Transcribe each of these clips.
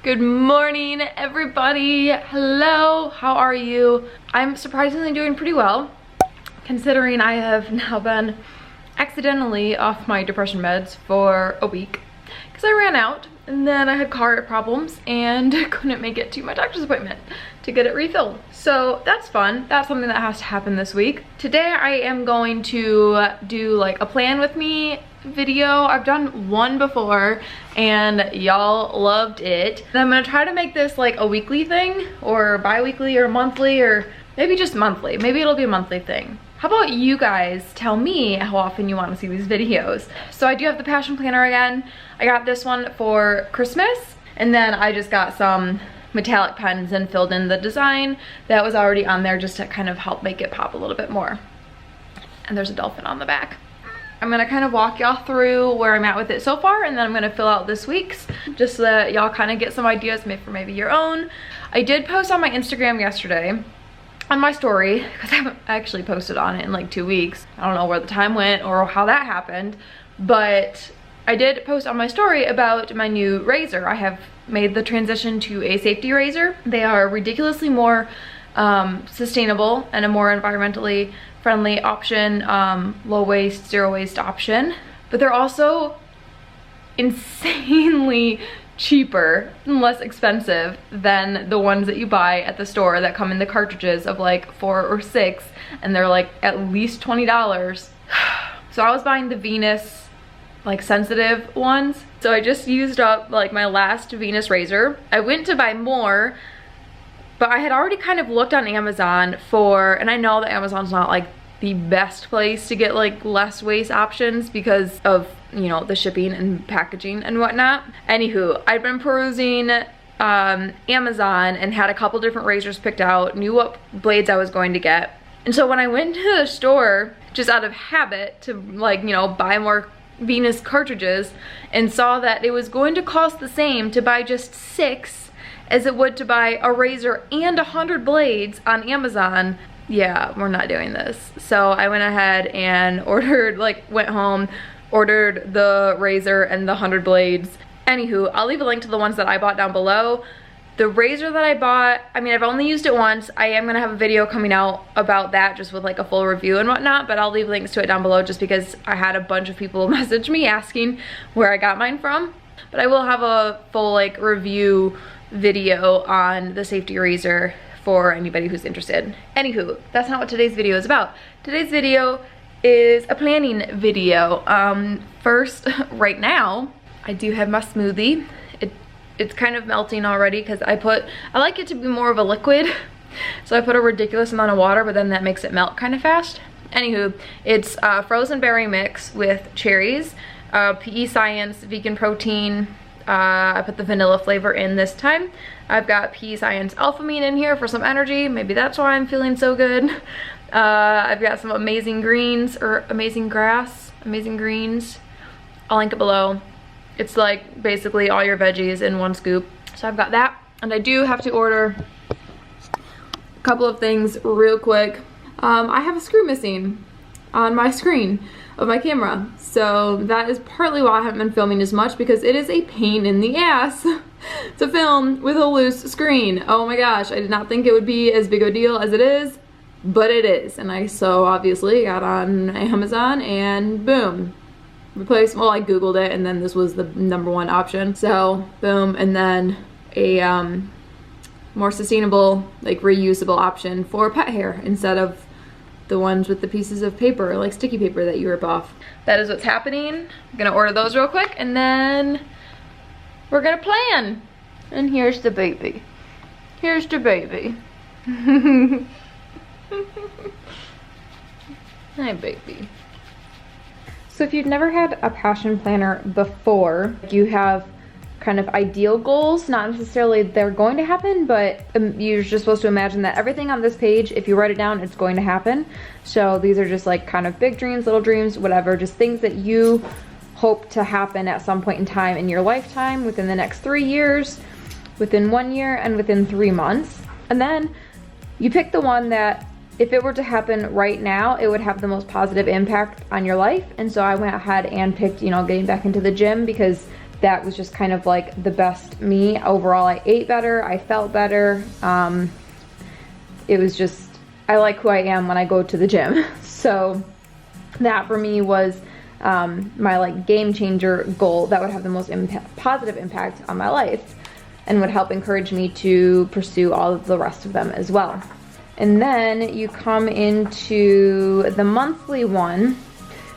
Good morning, everybody. Hello, how are you? I'm surprisingly doing pretty well, considering I have now been accidentally off my depression meds for a week because I ran out and then I had car problems and couldn't make it to my doctor's appointment to get it refilled. So that's fun. That's something that has to happen this week. Today I am going to do like a plan with me video. I've done one before and y'all loved it. And I'm gonna try to make this like a weekly thing or bi-weekly or monthly or maybe just monthly. Maybe it'll be a monthly thing. How about you guys tell me how often you want to see these videos? So I do have the passion planner again. I got this one for Christmas and then I just got some metallic pens and filled in the design that was already on there just to kind of help make it pop a little bit more. And there's a dolphin on the back. I'm gonna kind of walk y'all through where I'm at with it so far, and then I'm gonna fill out this week's just so that y'all kind of get some ideas for maybe your own. I did post on my Instagram yesterday on my story because I haven't actually posted on it in like 2 weeks. I don't know where the time went or how that happened, but I did post on my story about my new razor. I have made the transition to a safety razor. They are ridiculously more sustainable and a more environmentally friendly option, low waste, zero waste option, but they're also insanely cheaper and less expensive than the ones that you buy at the store that come in the cartridges of like 4 or 6, and they're like at least $20. So I was buying the Venus like sensitive ones, so I just used up like my last Venus razor. I went to buy more, but I had already kind of looked on Amazon for, and I know that Amazon's not like the best place to get like less waste options because of, you know, the shipping and packaging and whatnot. Anywho, I'd been perusing Amazon and had a couple different razors picked out, knew what blades I was going to get. And so when I went to the store, just out of habit to like, you know, buy more Venus cartridges, and saw that it was going to cost the same to buy just 6 as it would to buy a razor and 100 blades on Amazon. Yeah, we're not doing this. So I went ahead and ordered, like went home, ordered the razor and the 100 blades. Anywho, I'll leave a link to the ones that I bought down below. The razor that I bought, I mean, I've only used it once. I am gonna have a video coming out about that just with like a full review and whatnot, but I'll leave links to it down below just because I had a bunch of people message me asking where I got mine from. But I will have a full like review video on the safety razor for anybody who's interested. Anywho, that's not what today's video is about. Today's video is a planning video. First, right now, I do have my smoothie. It's kind of melting already because I like it to be more of a liquid. So I put a ridiculous amount of water, but then that makes it melt kind of fast. Anywho, it's frozen berry mix with cherries, PE Science, vegan protein. I put the vanilla flavor in this time. I've got PE Science Alphamine in here for some energy. Maybe that's why I'm feeling so good. I've got some amazing greens, or amazing grass, amazing greens. I'll link it below. It's like basically all your veggies in one scoop. So I've got that, and I do have to order a couple of things real quick. I have a screw missing on my screen of my camera, so that is partly why I haven't been filming as much, because it is a pain in the ass to film with a loose screen. Oh my gosh, I did not think it would be as big a deal as it is, but it is. And I so obviously got on Amazon and boom, replace, well, I googled it and then this was the #1 option, so boom. And then a more sustainable, like reusable option for pet hair instead of the ones with the pieces of paper, like sticky paper that you rip off. That is what's happening. I'm gonna order those real quick and then we're gonna plan. And here's the baby. Here's the baby. Hi, baby. So if you've never had a passion planner before, you have kind of ideal goals, not necessarily they're going to happen, but you're just supposed to imagine that everything on this page, if you write it down, it's going to happen. So these are just like kind of big dreams, little dreams, whatever, just things that you hope to happen at some point in time in your lifetime, within the next 3 years, within 1 year, and within 3 months. And then you pick the one that if it were to happen right now, it would have the most positive impact on your life. And so I went ahead and picked, you know, getting back into the gym, because that was just kind of like the best me. Overall, I ate better, I felt better. It was just, I like who I am when I go to the gym. So that for me was my like game changer goal that would have the most positive impact on my life and would help encourage me to pursue all of the rest of them as well. And then you come into the monthly one,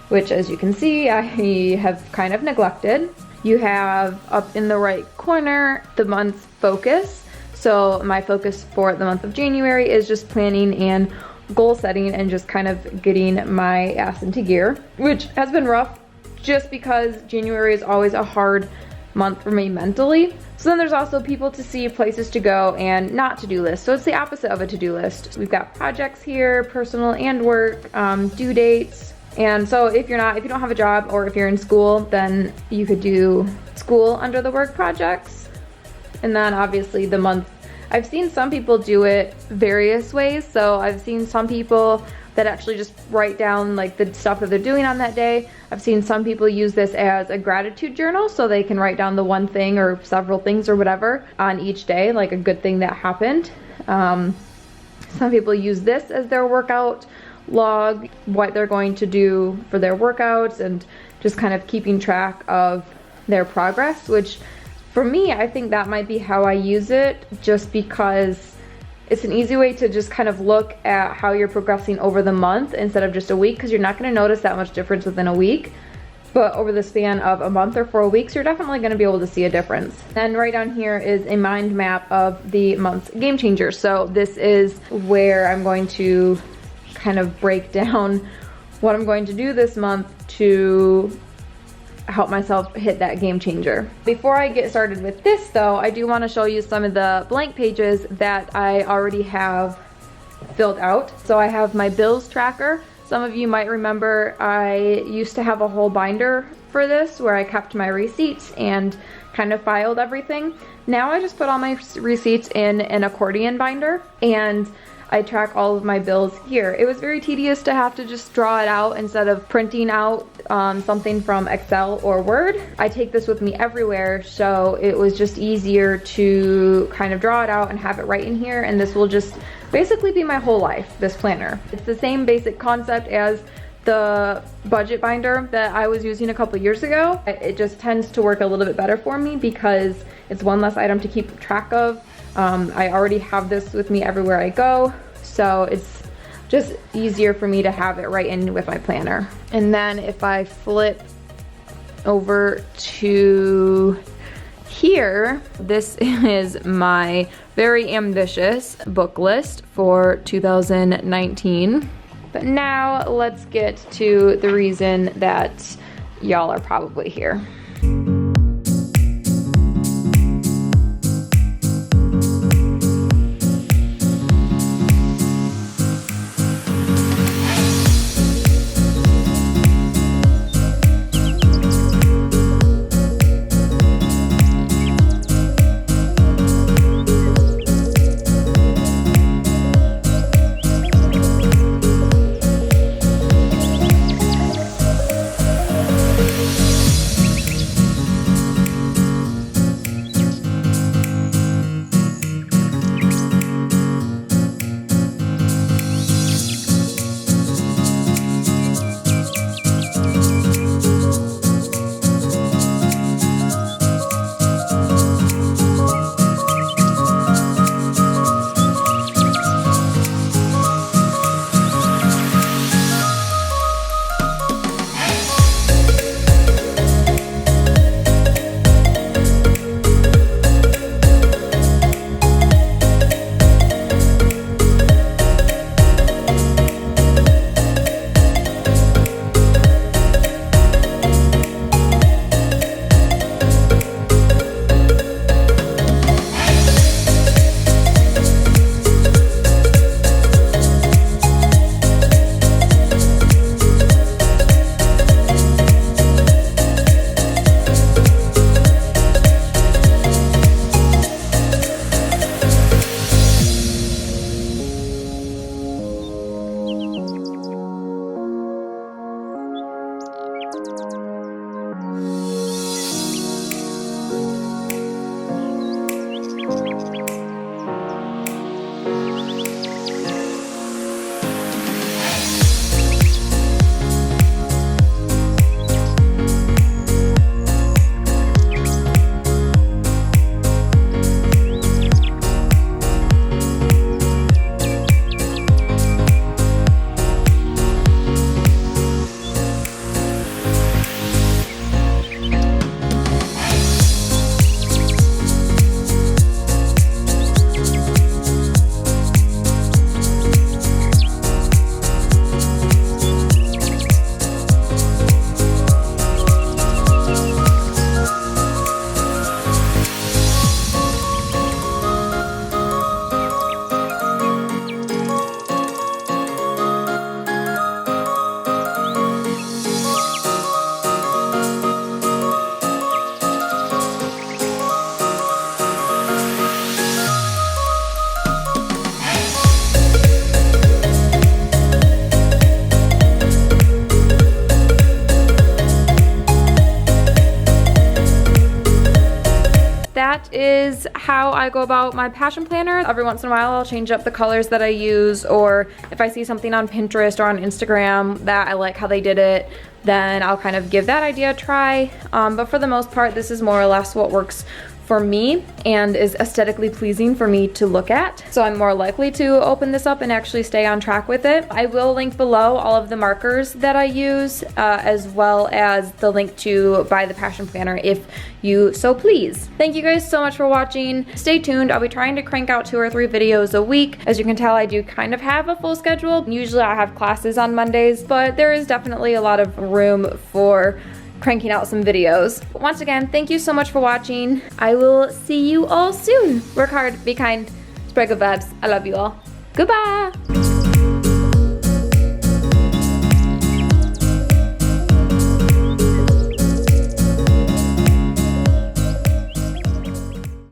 which as you can see, I have kind of neglected. You have up in the right corner, the month focus. So my focus for the month of January is just planning and goal setting and just kind of getting my ass into gear, which has been rough just because January is always a hard month for me mentally. So then there's also people to see, places to go, and not to-do list. So it's the opposite of a to-do list. We've got projects here, personal and work, due dates. And so if you don't have a job or if you're in school, then you could do school under the work projects. And then obviously the month, I've seen some people do it various ways. So I've seen some people that actually just write down like the stuff that they're doing on that day. I've seen some people use this as a gratitude journal, so they can write down the one thing or several things or whatever on each day, like a good thing that happened. Some people use this as their workout log, what they're going to do for their workouts, and just kind of keeping track of their progress, which for me, I think that might be how I use it, just because it's an easy way to just kind of look at how you're progressing over the month instead of just a week, because you're not going to notice that much difference within a week. But over the span of a month or 4 weeks, you're definitely going to be able to see a difference. And right down here is a mind map of the month's game changers. So this is where I'm going to kind of break down what I'm going to do this month to help myself hit that game changer. Before I get started with this though, I do want to show you some of the blank pages that I already have filled out. So I have my bills tracker. Some of you might remember I used to have a whole binder for this where I kept my receipts and kind of filed everything. Now I just put all my receipts in an accordion binder and I track all of my bills here. It was very tedious to have to just draw it out instead of printing out something from Excel or Word. I take this with me everywhere, so it was just easier to kind of draw it out and have it right in here, and this will just basically be my whole life, this planner. It's the same basic concept as the budget binder that I was using a couple years ago. It just tends to work a little bit better for me because it's one less item to keep track of. I already have this with me everywhere I go, so it's just easier for me to have it right in with my planner. And then if I flip over to here, this is my very ambitious book list for 2019. But now let's get to the reason that y'all are probably here. is how I go about my passion planner. Every once in a while I'll change up the colors that I use, or if I see something on Pinterest or on Instagram that I like how they did it, then I'll kind of give that idea a try. But for the most part, this is more or less what works for me and is aesthetically pleasing for me to look at. So I'm more likely to open this up and actually stay on track with it. I will link below all of the markers that I use, as well as the link to buy the passion planner if you so please. Thank you guys so much for watching. Stay tuned. I'll be trying to crank out 2 or 3 videos a week. As you can tell, I do kind of have a full schedule. Usually I have classes on Mondays, but there is definitely a lot of room for cranking out some videos. Once again, thank you so much for watching. I will see you all soon. Work hard, be kind, spread good vibes. I love you all. Goodbye.